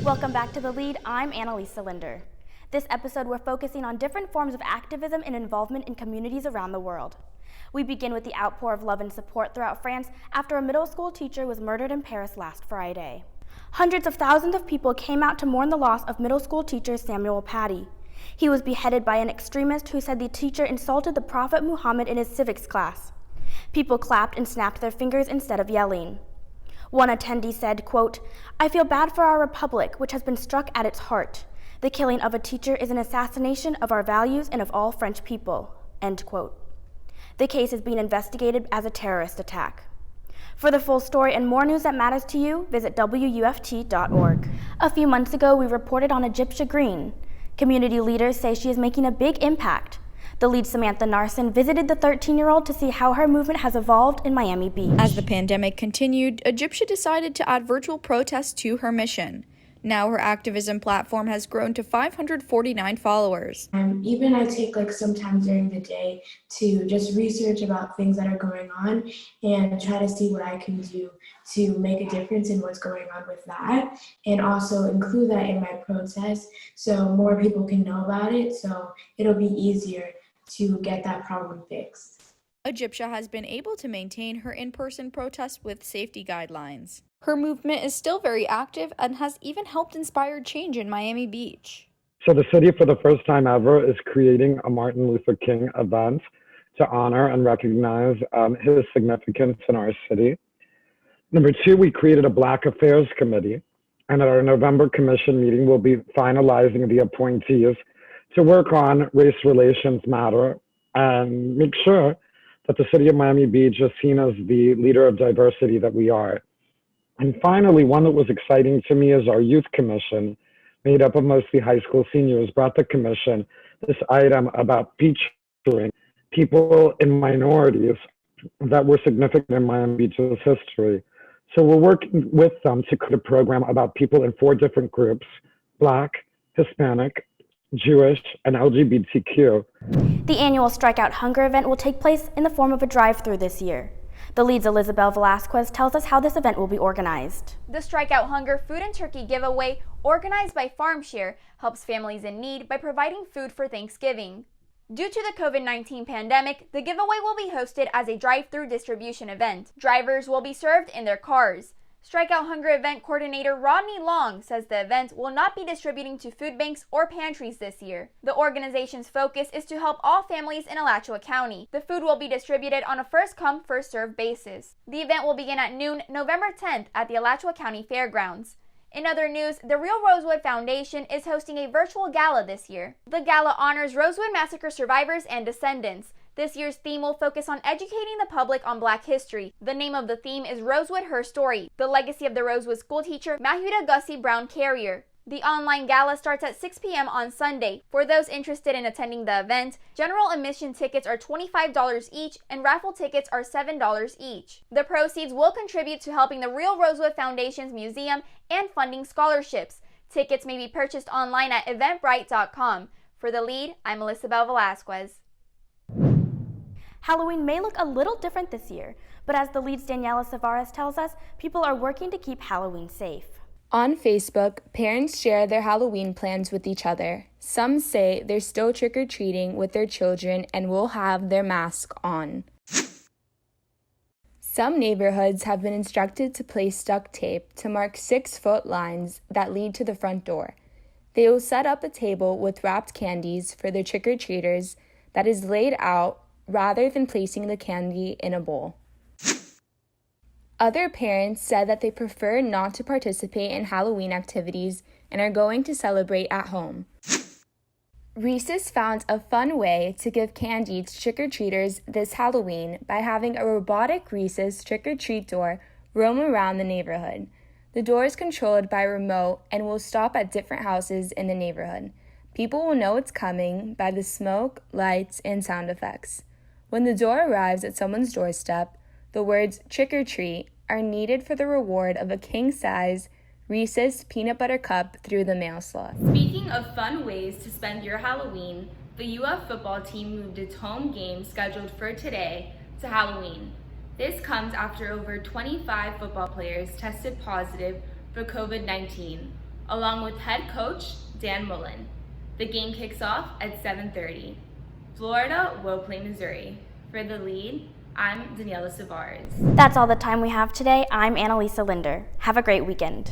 Welcome back to The Lead. I'm Annalisa Linder. This episode, we're focusing on different forms of activism and involvement in communities around the world. We begin with the outpour of love and support throughout France after a middle school teacher was murdered in Paris last Friday. Hundreds of thousands of people came out to mourn the loss of middle school teacher Samuel Paty. He was beheaded by an extremist who said the teacher insulted the Prophet Muhammad in his civics class. People clapped and snapped their fingers instead of yelling. One attendee said, quote, "I feel bad for our republic, which has been struck at its heart. The killing of a teacher is an assassination of our values and of all French people," end quote. The case is being investigated as a terrorist attack. For the full story and more news that matters to you, visit WUFT.org. A few months ago, we reported on Egyptia Green. Community leaders say she is making a big impact. The lead, Samantha Narson, visited the 13-year-old to see how her movement has evolved in Miami Beach. As the pandemic continued, Egyptia decided to add virtual protests to her mission. Now her activism platform has grown to 549 followers. Even I take some time during the day to just research about things that are going on and try to see what I can do to make a difference in what's going on with that, and also include that in my protest so more people can know about it, so it'll be easier to get that problem fixed. Egyptia has been able to maintain her in-person protests with safety guidelines. Her movement is still very active and has even helped inspire change in Miami Beach. So the city, for the first time ever, is creating a Martin Luther King event to honor and recognize his significance in our city. Number two, we created a Black Affairs Committee, and at our November commission meeting, we'll be finalizing the appointees to work on race relations matter and make sure that the city of Miami Beach is seen as the leader of diversity that we are. And finally, one that was exciting to me is our youth commission, made up of mostly high school seniors, brought the commission this item about featuring people in minorities that were significant in Miami Beach's history. So we're working with them to create a program about people in 4 different groups: Black, Hispanic, Jewish, and LGBTQ. The annual Strikeout Hunger event will take place in the form of a drive-through this year. The Lead's Elizabeth Velasquez tells us how this event will be organized. The Strikeout Hunger Food and Turkey giveaway, organized by FarmShare, helps families in need by providing food for Thanksgiving. Due to the COVID-19 pandemic, the giveaway will be hosted as a drive-through distribution event. Drivers will be served in their cars. Strikeout Hunger event coordinator Rodney Long says the event will not be distributing to food banks or pantries this year. The organization's focus is to help all families in Alachua County. The food will be distributed on a first-come, first-served basis. The event will begin at noon November 10th at the Alachua County Fairgrounds. In other news, the Real Rosewood Foundation is hosting a virtual gala this year. The gala honors Rosewood Massacre survivors and descendants. This year's theme will focus on educating the public on Black history. The name of the theme is Rosewood, Her Story, the legacy of the Rosewood schoolteacher Mahuda Gussie Brown Carrier. The online gala starts at 6 p.m. on Sunday. For those interested in attending the event, general admission tickets are $25 each and raffle tickets are $7 each. The proceeds will contribute to helping the Real Rosewood Foundation's museum and funding scholarships. Tickets may be purchased online at eventbrite.com. For The Lead, I'm Elisabel Velasquez. Halloween may look a little different this year, but as the Lead's Daniela Savares tells us, people are working to keep Halloween safe. On Facebook, parents share their Halloween plans with each other. Some say they're still trick-or-treating with their children and will have their mask on. Some neighborhoods have been instructed to place duct tape to mark 6-foot lines that lead to the front door. They will set up a table with wrapped candies for their trick-or-treaters that is laid out rather than placing the candy in a bowl. Other parents said that they prefer not to participate in Halloween activities and are going to celebrate at home. Reese's found a fun way to give candy to trick-or-treaters this Halloween by having a robotic Reese's trick-or-treat door roam around the neighborhood. The door is controlled by a remote and will stop at different houses in the neighborhood. People will know it's coming by the smoke, lights, and sound effects. When the door arrives at someone's doorstep, the words "trick or treat" are needed for the reward of a king-size Reese's peanut butter cup through the mail slot. Speaking of fun ways to spend your Halloween, the UF football team moved its home game scheduled for today to Halloween. This comes after over 25 football players tested positive for COVID-19. along with head coach Dan Mullen. The game kicks off at 7:30. Florida will play Missouri. For the Lead, I'm Daniela Savars. That's all the time we have today. I'm Annalisa Linder. Have a great weekend.